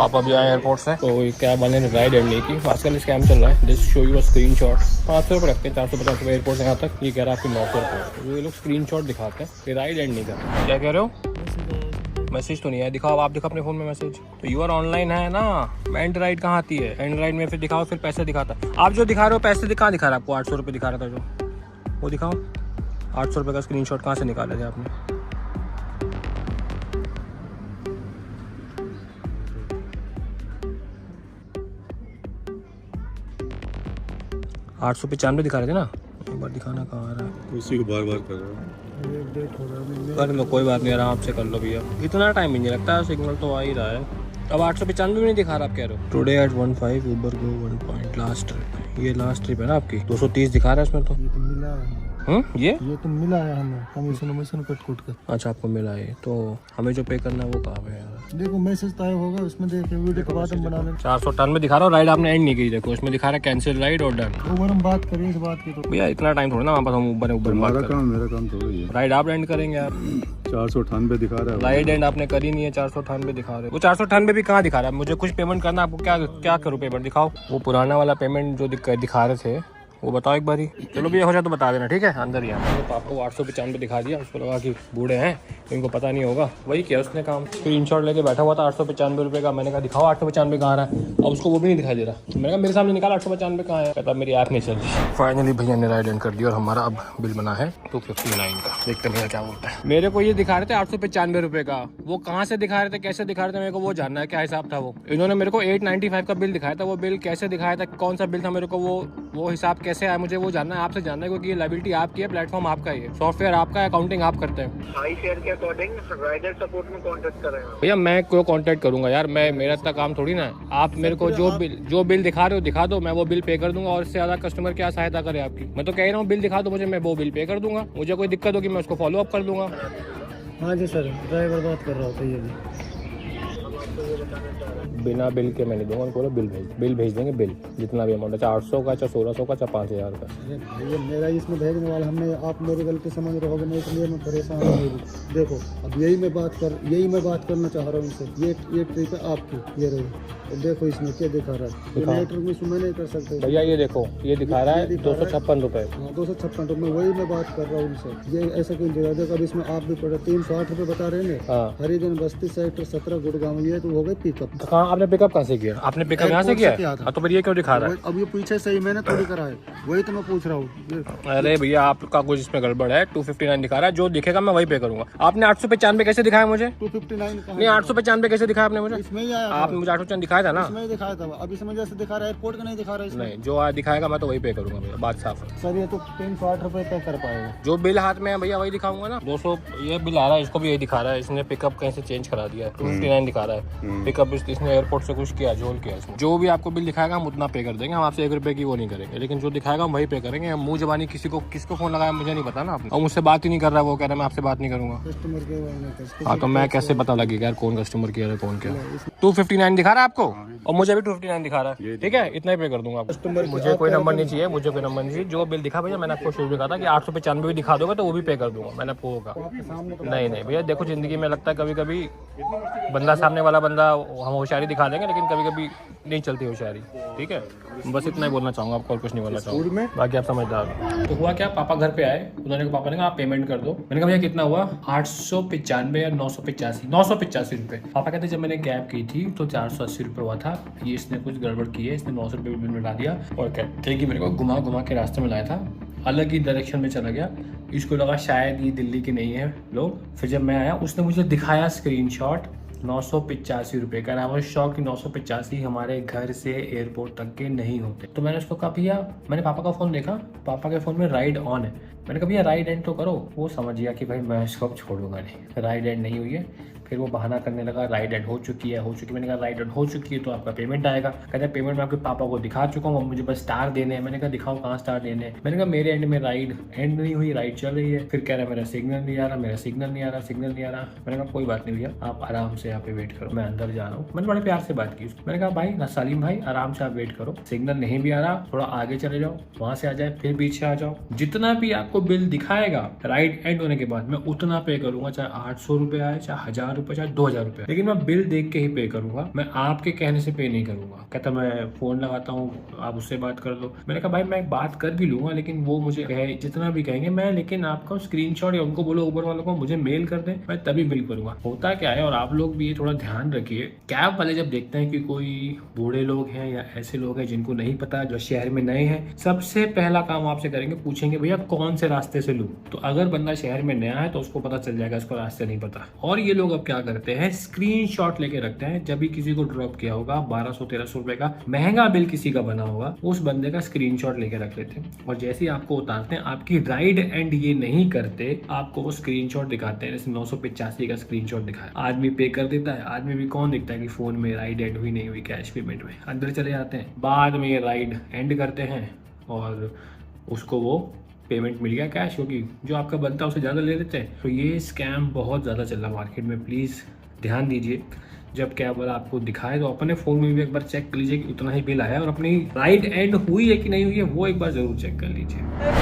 पापा भी आए एयरपोर्ट से, तो कैब वाले ने राइड एंड नहीं की। आजकल स्कैम चल रहा है। This show you screen shot, 500 रुपये रखते हैं, 450 रुपये एयरपोर्ट से यहाँ तक। ये कह रहा है आपके 900 रुपये। तो ये लोग स्क्रीन शॉट दिखाते हैं, ये राइड एंड नहीं करते। क्या कह रहे हो? मैसेज तो नहीं है। दिखाओ, आप दिखाओ अपने फ़ोन में मैसेज। तो यूआर ऑनलाइन है ना। एंड राइड कहाँ आती है? एंड राइड में फिर दिखाओ, फिर पैसे दिखाता है। आप जो दिखा रहे हो पैसे कहाँ दिखा रहा है आपको? 800 रुपये दिखा रहा था जो, वो दिखाओ। 800 रुपये का स्क्रीन शॉट कहाँ से निकाला थे आपने? आठ 895 दिखा रहे थे ना। एक बार दिखाना कहाँ आ रहा है? उसी को बार बार कर रहा हूँ। कर लो, कोई बात नहीं, आराम से कर लो भैया। इतना टाइम ही नहीं लगता है, सिग्नल तो आ ही रहा है। अब 895 भी नहीं दिखा रहा आप कह रहे हो? Today at 15 Uber go 1 point last trip. ये लास्ट ट्रिप है ना आपकी? 230 दिखा रहा है इसमें तो। ये तो मिला है। ये तो मिला है हमें, कमीशन कट कर। अच्छा, आपको मिला है। तो हमें जो पे करना है वो कहाँ पे यार? देखो मैसेज तो आया होगा उसमें, देखिए वीडियो के बाद हम बना लेंगे। 498 दिखा रहा हूँ, राइड आपने एंड नहीं की। देखो इसमें दिखा रहा है कैंसिल राइड और डन। ऊबर हम बात करें इस बात की तो भैया इतना टाइम थोड़ा ना हमारे पास, हम ऊबर मेरा काम थोड़ी है। राइड आप एंड करेंगे आप। 498 दिखा रहा है। राइड एंड आपने करी नहीं है, 498 दिखा रहे हो। वो 498 भी कहाँ दिखा रहा है? मुझे कुछ पेमेंट करना, आपको क्या करूँ पेमेंट? दिखाओ वो पुराना वाला पेमेंट जो दिखा रहे थे वो बताओ एक बारी। चलो भैया हो जाए तो बता देना, ठीक है? अंदर ही आना। तो आपको 895 दिखा दिया, उसको लगा कि बूढ़े हैं तो इनको पता नहीं होगा। वही किया उसने काम। स्क्रीनशॉट लेके बैठा हुआ था 895 रुपये का। मैंने कहा दिखाओ 895 कहाँ आ रहा है। अब उसको वो भी नहीं दिखाई दे रहा। मैंने कहा मेरे सामने निकाला 895 कहाँ है। कहता मेरी ऐप नहीं चल रही। फाइनली भैया ने राइड एंड कर दिया और हमारा अब बिल बना है 259 का। देखते भैया क्या बोलता है। मेरे को ये दिखा रहे थे 895 रुपये का। वो कहाँ से दिखा रहे थे, कैसे दिखा रहे थे, मेरे को वो जानना है क्या हिसाब था। वो इन्होंने मेरे को 895 का बिल दिखाया था। वो बिल कैसे दिखाया था, कौन सा बिल था, मेरे को वो हिसाब कैसे आया, मुझे वो जानना है। आपसे जानना है क्योंकि ये लायबिलिटी आपकी है, प्लेटफॉर्म आपका ही है, सॉफ्टवेयर आपका है, अकाउंटिंग आप करते हैं। हाई शेयर के अकॉर्डिंग राइडर सपोर्ट में कांटेक्ट कर रहे हैं भैया। मैं क्यों कांटेक्ट करूंगा यार? मेरा इतना काम थोड़ी ना है। आप मेरे को जो बिल दिखा रहे हो दिखा दो, मैं वो बिल पे कर दूंगा। और इससे ज्यादा कस्टमर क्या सहायता करे आपकी? मैं तो कह रहा हूँ बिल दिखा दो मुझे, मैं वो बिल पे कर दूंगा। मुझे कोई दिक्कत होगी मैं उसको फॉलो अप कर दूंगा। हाँ जी सर, ड्राइवर बात कर रहा होता है। ये भी बिना बिल के मैं नहीं दूंगा उनको। बिल भेज देंगे। बिल जितना भी अमाउंट है, 800 का, चाहे 1600 का, चाहे 5000 का। ये मेरा इसमें भेजने वाला, हमने आप मेरी गलती समझ रहे होगे, मैं इसलिए मैं परेशान हूँ। देखो अब यही मैं बात करना चाह रहा हूँ इनसे। ये ट्रिप है आपकी, ये रही। तो देखो इसमें क्या दिखा रहा है। मैं नहीं कर सकते भैया। ये देखो, ये दिखा रहा है 256 रुपये। 256 रुपये। वही मैं बात कर रहा हूँ उनसे। ये ऐसा क्यों दिखा? देखो अब इसमें आप भी पड़े 308 रुपये बता रहे हैं। हाँ। हरिजन बस्ती सेक्टर 17 गुड़गांव। ये तो हो गए पिकअप। कहाँ आपने पिकअप कहाँ से किया? आपने पिकअप यहाँ से किया? तो फिर ये क्यों दिखा रहा है? अब ये पीछे से ही मैंने थोड़ी करा है, वही तो मैं पूछ रहा हूँ। अरे भैया आपका कुछ इसमें गड़बड़ है। 259 दिखा रहा है, जो दिखेगा मैं वही पे करूंगा। आपने 895 कैसे दिखाया मुझे? 259 नहीं, 895 कैसे दिखाया आपने मुझे? इसमें ही आया। आपने मुझे 895 दिखाया था ना? इसमें ही दिखाया था। अब इसमें जैसे दिखा रहा है एयरपोर्ट का नहीं दिखा रहा है इसमें। नहीं, जो आज दिखाएगा मैं तो वही पे करूंगा भैया, बात साफ है। सर ये तो 308 रुपये तय कर पाएगा। जो बिल हाथ में है भैया वही दिखाऊंगा ना। 200 ये बिल आ रहा है, इसको भी यही दिखा रहा है। इसने पिकअप कहीं से चेंज करा दिया है। 259 दिखा रहा है पिकअप। इसने एयरपोर्ट से कुछ किया, झोल किया इसमें। जो भी आपको बिल दिखाएगा हम उतना पे कर देंगे। हम आपसे 1 रुपये की वो नहीं करेंगे, लेकिन जो दिखाएगा हम वही पे करेंगे। हम मुंह जबानी किसको फोन लगाया मुझे नहीं पता ना आपने। और मुझसे बात ही नहीं कर रहा, वो कह रहा है मैं आपसे बात नहीं करूंगा। Customer care. हाँ, तो मैं कैसे पता लगेगा यार कौन कस्टमर केयर है कौन क्या? 259 दिखा रहा है आपको और मुझे भी 259 दिखा रहा है। ठीक है, इतना ही पे कर दूंगा आपको। मुझे कोई नंबर नहीं चाहिए, मुझे कोई नंबर नहीं चाहिए। जो बिल दिखा भैया, मैंने आपको शुरू में कहा था कि 895 भी दिखा दोगे तो वो भी पे कर दूंगा। मैंने आपको कहा नहीं भैया। देखो जिंदगी में लगता है कभी कभी बंदा, सामने वाला बंदा, हम होशियारी दिखा देंगे लेकिन कभी कभी नहीं चलती होशियारी। ठीक है, बस इतना ही बोलना चाहूँगा आपको और कुछ नहीं बोलना चाहूँगा। बाकी आप समझदार हो। तो हुआ क्या, पापा घर पे आए, उन्होंने पापा ने कहा आप पेमेंट कर दो। मैंने कहा भैया कितना हुआ? 895 या 985 रुपये। पापा कहते जब मैंने कैब की थी तो 480 रुपये हुआ था। ये इसने कुछ गड़बड़ की है, इसने 900 रुपये बिल में डाल दिया और कहते कि मेरे को घुमा के रास्ते में लाया था, अलग ही डायरेक्शन में चला गया। इसको लगा शायद ये दिल्ली के नहीं है लोग। फिर जब मैं आया उसने मुझे दिखाया स्क्रीनशॉट 985 रुपये का। आई शॉक कि 985 हमारे घर से एयरपोर्ट तक के नहीं होते। तो मैंने उसको कहा भैया, मैंने पापा का फ़ोन देखा, पापा के फ़ोन में राइड ऑन है। मैंने कहा भैया राइड एंड तो करो। वो समझ गया कि भाई मैं इसको अब छोड़ूंगा नहीं, राइड एंड नहीं हुई है। फिर वो बहाना करने लगा राइड एंड हो चुकी है। मैंने कहा राइड एंड हो चुकी है तो आपका पेमेंट आएगा। कहता है पेमेंट मैं आपके पापा को दिखा चुका हूँ, मुझे बस स्टार देने हैं। मैंने कहा दिखाओ कहाँ स्टार देने हैं। मैंने कहा मेरे एंड में राइड एंड नहीं हुई, राइड चल रही है। फिर कह रहा है मेरा सिग्नल नहीं आ रहा। मैंने कहा कोई बात नहीं भैया, आप आराम से यहाँ पे वेट करो, मैं अंदर जा रहा हूँ। मैंने बड़े प्यार से बात की। मैंने कहा भाई सलीम भाई आराम से आप वेट करो, सिग्नल नहीं भी आ रहा थोड़ा आगे चले जाओ, वहाँ से आ जाए फिर पीछे आ जाओ, जितना भी आप आपको बिल दिखाएगा राइड एंड होने के बाद, मैं उतना पे करूंगा, चाहे 800 रुपए आए, चाहे 1000 रुपए, चाहे 2000 रुपए, लेकिन मैं बिल देख के ही पे करूंगा, मैं आपके कहने से पे नहीं करूंगा। कहता मैं फोन लगाता हूँ, आप उससे बात कर लो। मैंने कहा भाई मैं बात कर भी लूंगा, लेकिन वो मुझे कहे जितना भी कहेंगे मैं, लेकिन आपका स्क्रीनशॉट या उनको बोलो उबर वालों को मुझे मेल कर दे, मैं तभी बिल करूंगा। होता क्या है, और आप लोग भी ये थोड़ा ध्यान रखिए, कैब वाले जब देखते हैं कि कोई बूढ़े लोग हैं या ऐसे लोग हैं जिनको नहीं पता, जो शहर में नए हैं, सबसे पहला काम आपसे करेंगे, पूछेंगे भैया कौन से रास्ते से लूं। तो अगर बंदा शहर में नया है तो उसको पता चल जाएगा, इसको रास्ते नहीं पता। और ये लोग अब क्या करते हैं, स्क्रीनशॉट लेके रखते हैं। जब भी किसी को ड्रॉप किया होगा 1200-1300 रुपए का महंगा बिल किसी का बना होगा, उस बंदे का स्क्रीनशॉट लेके रख लेते हैं, और जैसे ही आपको उतारते हैं, आपकी राइड एंड ये नहीं करते, आपको वो स्क्रीनशॉट दिखाते हैं। जैसे 985 का स्क्रीनशॉट दिखाया, आदमी पे कर देता है। आदमी भी कौन दिखता है कि फोन में राइड एंड हुई नहीं हुई, कैश पेमेंट में, अंदर चले जाते हैं, बाद में ये राइड एंड करते हैं और उसको वो पेमेंट मिल गया कैश, क्योंकि जो आपका बनता है उससे ज़्यादा ले लेते हैं। तो ये स्कैम बहुत ज़्यादा चल रहा मार्केट में, प्लीज़ ध्यान दीजिए। जब कैब वाला आपको दिखाए तो अपने फ़ोन में भी एक बार चेक कर लीजिए कि उतना ही बिल आया है, और अपनी राइड एंड हुई है कि नहीं हुई है वो एक बार ज़रूर चेक कर लीजिए।